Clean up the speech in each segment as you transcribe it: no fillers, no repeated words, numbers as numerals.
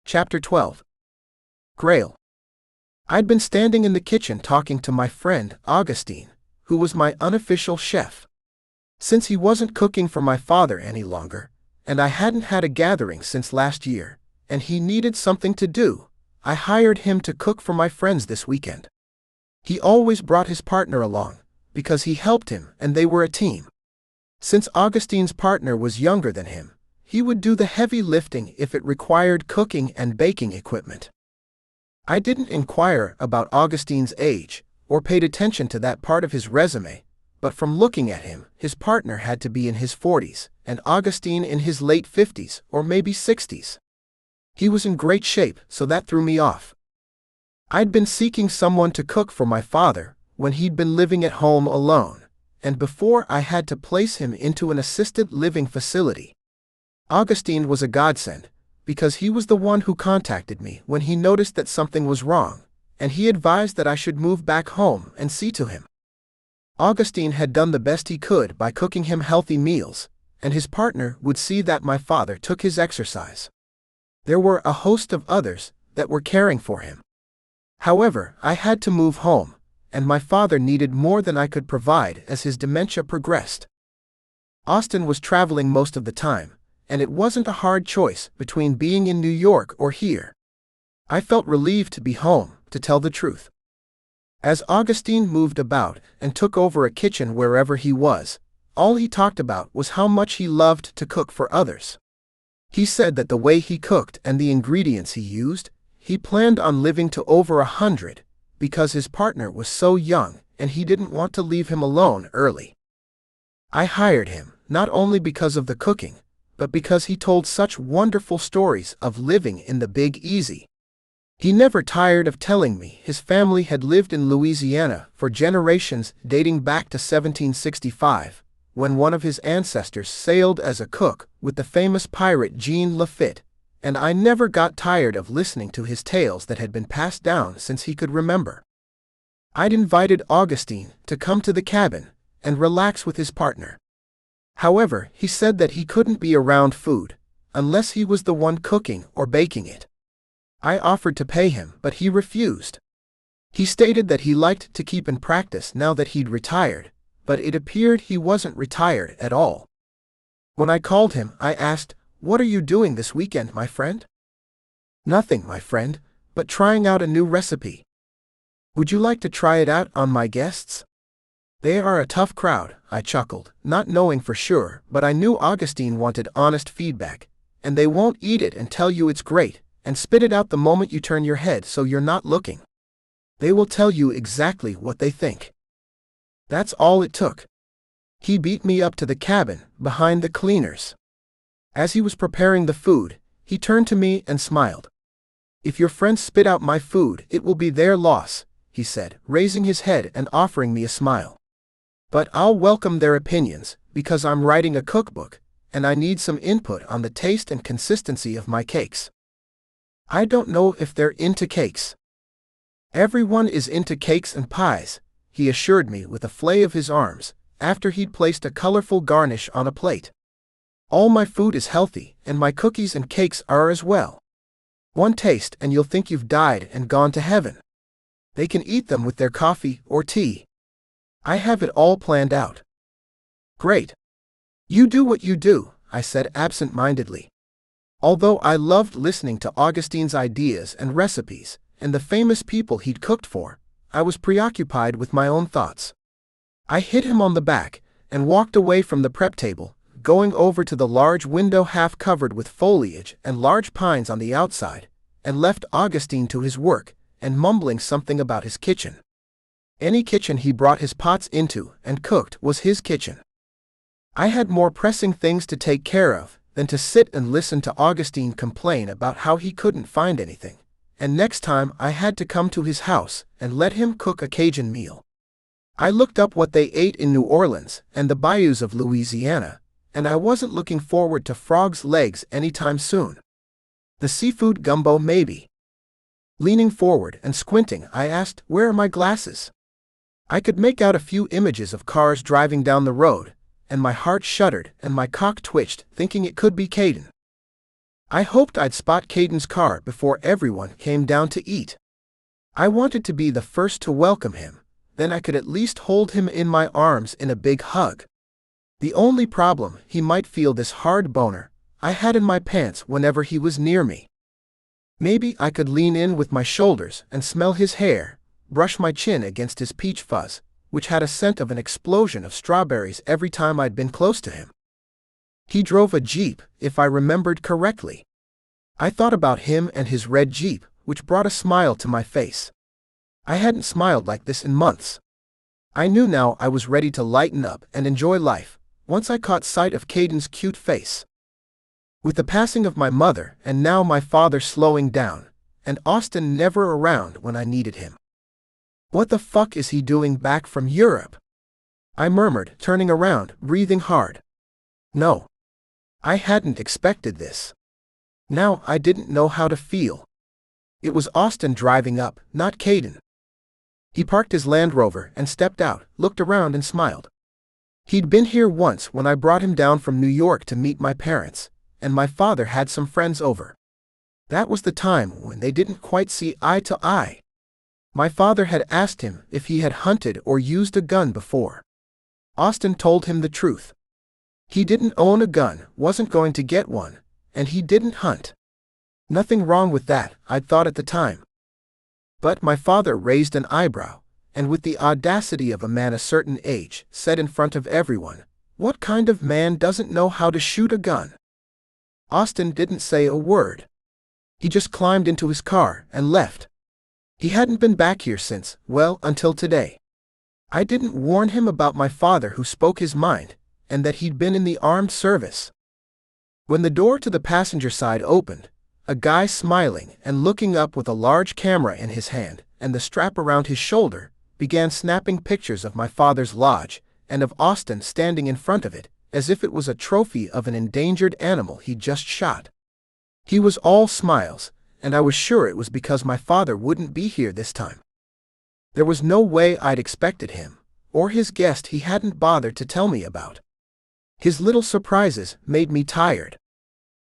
Chapter 12. Grayle. I'd been standing in the kitchen talking to my friend, Augustine, who was my unofficial chef. Since he wasn't cooking for my father any longer, and I hadn't had a gathering since last year, and he needed something to do, I hired him to cook for my friends this weekend. He always brought his partner along, because he helped him and they were a team. Since Augustine's partner was younger than him, he would do the heavy lifting if it required cooking and baking equipment. I didn't inquire about Augustine's age, or paid attention to that part of his resume, but from looking at him, his partner had to be in his 40s, and Augustine in his late 50s or maybe 60s. He was in great shape, so that threw me off. I'd been seeking someone to cook for my father when he'd been living at home alone, and before I had to place him into an assisted living facility. Augustine was a godsend, because he was the one who contacted me when he noticed that something was wrong, and he advised that I should move back home and see to him. Augustine had done the best he could by cooking him healthy meals, and his partner would see that my father took his exercise. There were a host of others that were caring for him. However, I had to move home, and my father needed more than I could provide as his dementia progressed. Austin was traveling most of the time, and it wasn't a hard choice between being in New York or here. I felt relieved to be home, to tell the truth. As Augustine moved about and took over a kitchen wherever he was, all he talked about was how much he loved to cook for others. He said that the way he cooked and the ingredients he used, he planned on living to over 100, because his partner was so young and he didn't want to leave him alone early. I hired him, not only because of the cooking, but because he told such wonderful stories of living in the Big Easy. He never tired of telling me his family had lived in Louisiana for generations dating back to 1765, when one of his ancestors sailed as a cook with the famous pirate Jean Lafitte, and I never got tired of listening to his tales that had been passed down since he could remember. I'd invited Augustine to come to the cabin and relax with his partner. However, he said that he couldn't be around food unless he was the one cooking or baking it. I offered to pay him, but he refused. He stated that he liked to keep in practice now that he'd retired, but it appeared he wasn't retired at all. When I called him, I asked, "What are you doing this weekend, my friend?" "Nothing, my friend, but trying out a new recipe. Would you like to try it out on my guests?" "They are a tough crowd," I chuckled, not knowing for sure, but I knew Augustine wanted honest feedback, "and they won't eat it and tell you it's great, and spit it out the moment you turn your head so you're not looking. They will tell you exactly what they think." That's all it took. He beat me up to the cabin, behind the cleaners. As he was preparing the food, he turned to me and smiled. "If your friends spit out my food, it will be their loss," he said, raising his head and offering me a smile. "But I'll welcome their opinions, because I'm writing a cookbook, and I need some input on the taste and consistency of my cakes." "I don't know if they're into cakes." "Everyone is into cakes and pies," he assured me with a flay of his arms, after he'd placed a colorful garnish on a plate. "All my food is healthy, and my cookies and cakes are as well. One taste and you'll think you've died and gone to heaven. They can eat them with their coffee or tea. I have it all planned out." "Great. You do what you do," I said absent-mindedly. Although I loved listening to Augustine's ideas and recipes, and the famous people he'd cooked for, I was preoccupied with my own thoughts. I hit him on the back, and walked away from the prep table, going over to the large window half covered with foliage and large pines on the outside, and left Augustine to his work, and mumbling something about his kitchen. Any kitchen he brought his pots into and cooked was his kitchen. I had more pressing things to take care of than to sit and listen to Augustine complain about how he couldn't find anything, and next time I had to come to his house and let him cook a Cajun meal. I looked up what they ate in New Orleans and the bayous of Louisiana, and I wasn't looking forward to frog's legs anytime soon. The seafood gumbo maybe. Leaning forward and squinting, I asked, "Where are my glasses?" I could make out a few images of cars driving down the road, and my heart shuddered and my cock twitched, thinking it could be Caden. I hoped I'd spot Caden's car before everyone came down to eat. I wanted to be the first to welcome him, then I could at least hold him in my arms in a big hug. The only problem, he might feel this hard boner I had in my pants whenever he was near me. Maybe I could lean in with my shoulders and smell his hair, brush my chin against his peach fuzz, which had a scent of an explosion of strawberries every time I'd been close to him. He drove a Jeep, if I remembered correctly. I thought about him and his red Jeep, which brought a smile to my face. I hadn't smiled like this in months. I knew now I was ready to lighten up and enjoy life, once I caught sight of Caden's cute face. With the passing of my mother and now my father slowing down, and Austin never around when I needed him. What the fuck is he doing back from Europe? I murmured, turning around, breathing hard. No. I hadn't expected this. Now I didn't know how to feel. It was Austin driving up, not Caden. He parked his Land Rover and stepped out, looked around and smiled. He'd been here once when I brought him down from New York to meet my parents, and my father had some friends over. That was the time when they didn't quite see eye to eye. My father had asked him if he had hunted or used a gun before. Austin told him the truth. He didn't own a gun, wasn't going to get one, and he didn't hunt. Nothing wrong with that, I'd thought at the time. But my father raised an eyebrow, and with the audacity of a man a certain age, said in front of everyone, "What kind of man doesn't know how to shoot a gun?" Austin didn't say a word. He just climbed into his car and left. He hadn't been back here since, well, until today. I didn't warn him about my father who spoke his mind, and that he'd been in the armed service. When the door to the passenger side opened, a guy smiling and looking up with a large camera in his hand and the strap around his shoulder began snapping pictures of my father's lodge and of Austin standing in front of it, as if it was a trophy of an endangered animal he'd just shot. He was all smiles, and I was sure it was because my father wouldn't be here this time. There was no way I'd expected him, or his guest he hadn't bothered to tell me about. His little surprises made me tired.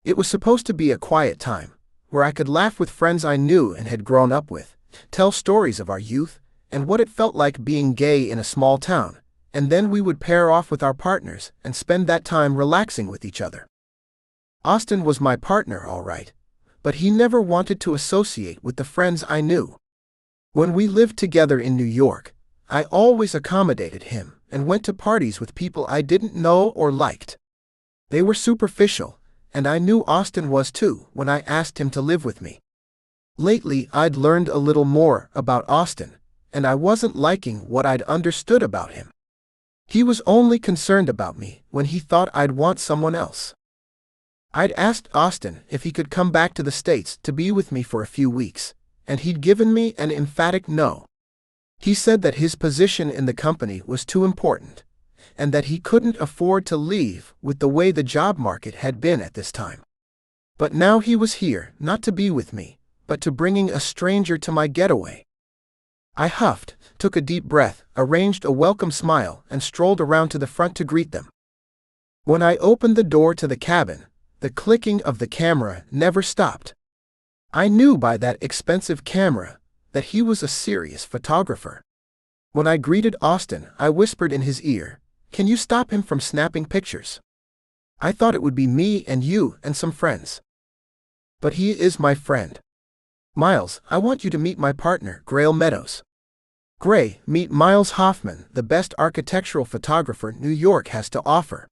It was supposed to be a quiet time, where I could laugh with friends I knew and had grown up with, tell stories of our youth, and what it felt like being gay in a small town, and then we would pair off with our partners and spend that time relaxing with each other. Austin was my partner, all right, but he never wanted to associate with the friends I knew. When we lived together in New York, I always accommodated him and went to parties with people I didn't know or liked. They were superficial, and I knew Austin was too when I asked him to live with me. Lately I'd learned a little more about Austin, and I wasn't liking what I'd understood about him. He was only concerned about me when he thought I'd want someone else. I'd asked Austin if he could come back to the States to be with me for a few weeks, and he'd given me an emphatic no. He said that his position in the company was too important, and that he couldn't afford to leave with the way the job market had been at this time. But now he was here, not to be with me, but to bringing a stranger to my getaway. I huffed, took a deep breath, arranged a welcome smile, and strolled around to the front to greet them. When I opened the door to the cabin, the clicking of the camera never stopped. I knew by that expensive camera that he was a serious photographer. When I greeted Austin, I whispered in his ear, "Can you stop him from snapping pictures? I thought it would be me and you and some friends." But he is my friend. "Miles, I want you to meet my partner, Grayle Meadows." "Gray, meet Miles Hoffman, the best architectural photographer New York has to offer."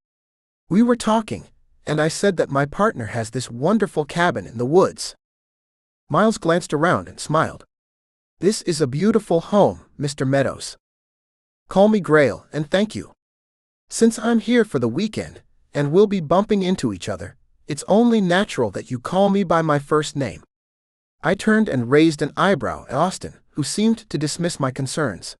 We were talking, and I said that my partner has this wonderful cabin in the woods. Miles glanced around and smiled. "This is a beautiful home, Mr. Meadows. Call me Grayle, and thank you. Since I'm here for the weekend, and we'll be bumping into each other, it's only natural that you call me by my first name." I turned and raised an eyebrow at Austin, who seemed to dismiss my concerns.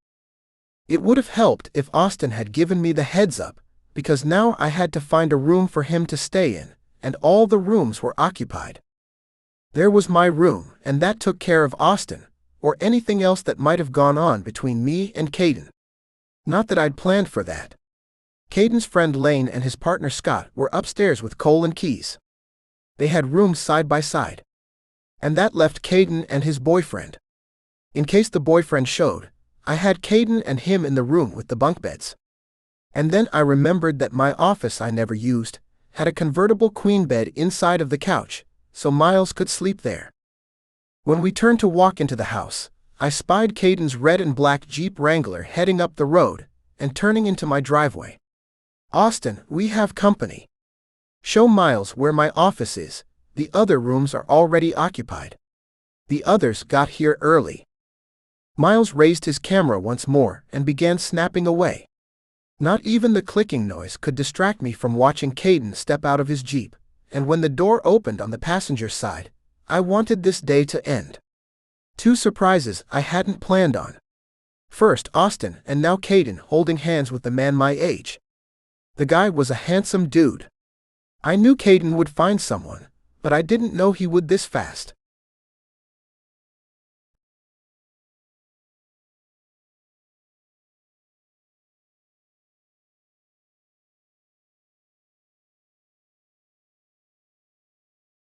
It would have helped if Austin had given me the heads up, because now I had to find a room for him to stay in, and all the rooms were occupied. There was my room, and that took care of Austin, or anything else that might have gone on between me and Caden. Not that I'd planned for that. Caden's friend Lane and his partner Scott were upstairs with coal and keys. They had rooms side by side. And that left Caden and his boyfriend. In case the boyfriend showed, I had Caden and him in the room with the bunk beds. And then I remembered that my office I never used had a convertible queen bed inside of the couch, so Miles could sleep there. When we turned to walk into the house, I spied Caden's red and black Jeep Wrangler heading up the road and turning into my driveway. "Austin, we have company. Show Miles where my office is. The other rooms are already occupied. The others got here early." Miles raised his camera once more and began snapping away. Not even the clicking noise could distract me from watching Caden step out of his Jeep, and when the door opened on the passenger side, I wanted this day to end. 2 surprises I hadn't planned on. First Austin and now Caden holding hands with a man my age. The guy was a handsome dude. I knew Caden would find someone, but I didn't know he would this fast.